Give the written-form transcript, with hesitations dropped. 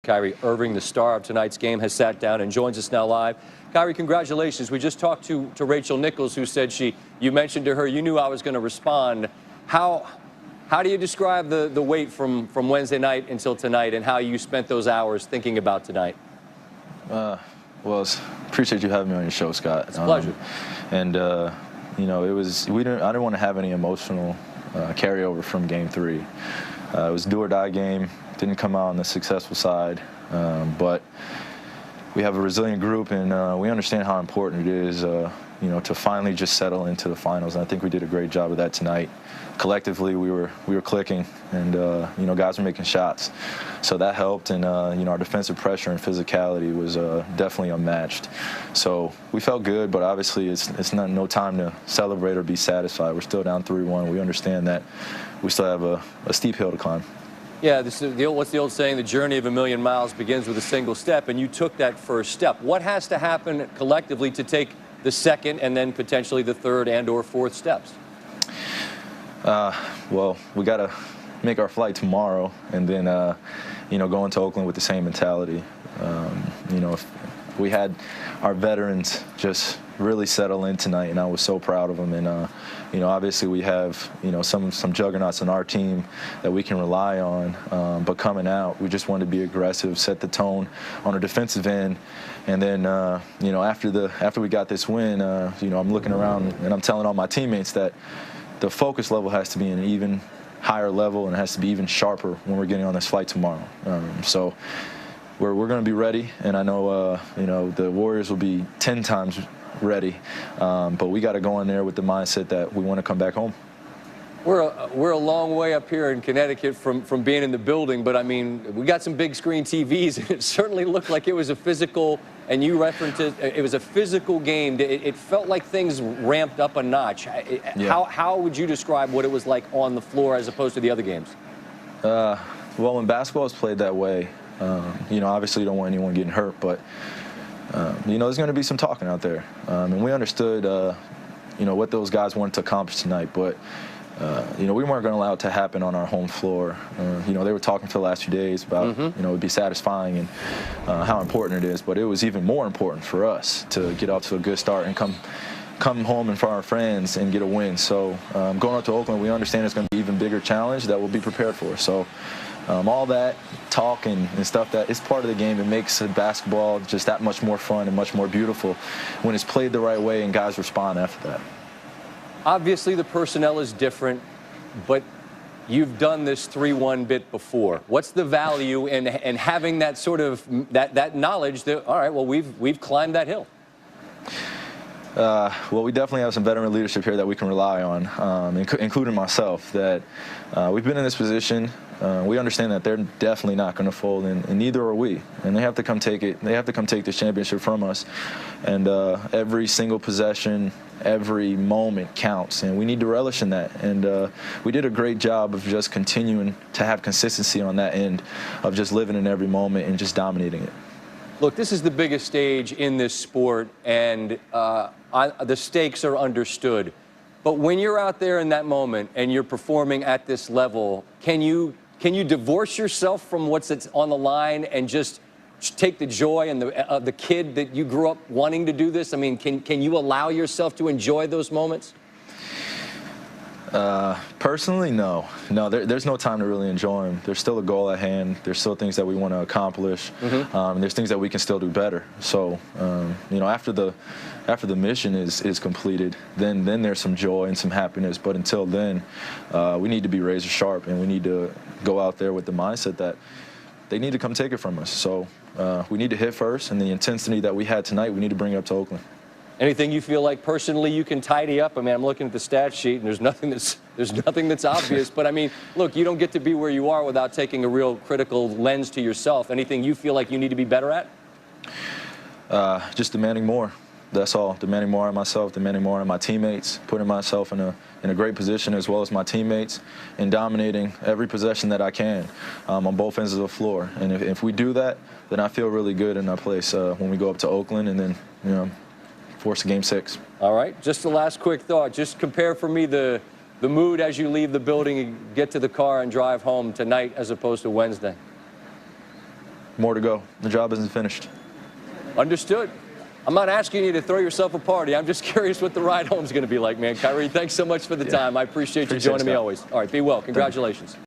Kyrie Irving, the star of tonight's game, has sat down and joins us now live. Kyrie, congratulations. We just talked to Rachel Nichols, who said you mentioned to her you knew I was going to respond. How do you describe the wait from Wednesday night until tonight, and how you spent those hours thinking about tonight? Well, appreciate you having me on your show, Scott. It's a pleasure. And you know, I didn't want to have any emotional carryover from Game 3. It was a do-or-die game. Didn't come out on the successful side, but we have a resilient group, and we understand how important it is, you know, to finally just settle into the finals. And I think we did a great job of that tonight. Collectively, we were clicking, and you know, guys were making shots, so that helped. And you know, our defensive pressure and physicality was definitely unmatched. So we felt good, but obviously, it's no time to celebrate or be satisfied. We're still down 3-1. We understand that we still have a steep hill to climb. Yeah, this is what's the old saying? The journey of a million miles begins with a single step, and you took that first step. What has to happen collectively to take the second and then potentially the third and/or fourth steps? Well, we got to make our flight tomorrow, and then you know, go into Oakland with the same mentality. You know, if we had our veterans just really settle in tonight, and I was so proud of them. And you know, obviously we have, you know, some juggernauts on our team that we can rely on. But coming out, we just wanted to be aggressive, set the tone on our defensive end, and then you know, after we got this win, you know, I'm looking around and I'm telling all my teammates that the focus level has to be an even higher level, and it has to be even sharper when we're getting on this flight tomorrow. So we're going to be ready, and I know you know, the Warriors will be 10 times ready, but we got to go in there with the mindset that we want to come back home. We're a long way up here in Connecticut from being in the building, but I mean, we got some big screen TVs, and it certainly looked like it was a physical, and you referenced it was a physical game. It felt like things ramped up a notch. Yeah. How would you describe what it was like on the floor as opposed to the other games? Well, when basketball is played that way, you know, obviously you don't want anyone getting hurt, but you know, there's going to be some talking out there, and we understood you know, what those guys wanted to accomplish tonight, but you know, we weren't going to allow it to happen on our home floor. You know, they were talking for the last few days about, you know, it'd be satisfying and how important it is, but it was even more important for us to get off to a good start and come home in front of our friends and get a win. So going up to Oakland, we understand it's going to be an even bigger challenge that we'll be prepared for. So all that talk and stuff, that is part of the game. It makes basketball just that much more fun and much more beautiful when it's played the right way and guys respond after that. Obviously, the personnel is different, but you've done this 3-1 bit before. What's the value in having that sort of that knowledge that, all right, well, we've climbed that hill? Well, we definitely have some veteran leadership here that we can rely on, including myself, that we've been in this position. We understand that they're definitely not going to fold, and neither are we. And they have to come take it. They have to come take this championship from us. And every single possession, every moment counts, and we need to relish in that. And we did a great job of just continuing to have consistency on that end, of just living in every moment and just dominating it. Look, this is the biggest stage in this sport, and the stakes are understood. But when you're out there in that moment and you're performing at this level, can you divorce yourself from what's on the line and just take the joy and the kid that you grew up wanting to do this? I mean, can you allow yourself to enjoy those moments? Personally, no. There's no time to really enjoy them. There's still a goal at hand. There's still things that we want to accomplish. There's things that we can still do better. So, you know, after the mission is completed, then there's some joy and some happiness. But until then, we need to be razor sharp, and we need to go out there with the mindset that they need to come take it from us. So we need to hit first, and the intensity that we had tonight, we need to bring it up to Oakland. Anything you feel like personally you can tidy up? I mean, I'm looking at the stat sheet, and there's nothing that's obvious. But I mean, look, you don't get to be where you are without taking a real critical lens to yourself. Anything you feel like you need to be better at? Just demanding more. That's all. Demanding more on myself, demanding more on my teammates, putting myself in a great position as well as my teammates, and dominating every possession that I can on both ends of the floor. And if we do that, then I feel really good in our place when we go up to Oakland, and then, you know, force a Game 6. All right. Just the last quick thought. Just compare for me the mood as you leave the building and get to the car and drive home tonight as opposed to Wednesday. more to go. The job isn't finished. Understood. I'm not asking you to throw yourself a party. I'm just curious what the ride home is going to be like, man. Kyrie, thanks so much for the time. I appreciate you joining me always. All right, be well. Congratulations.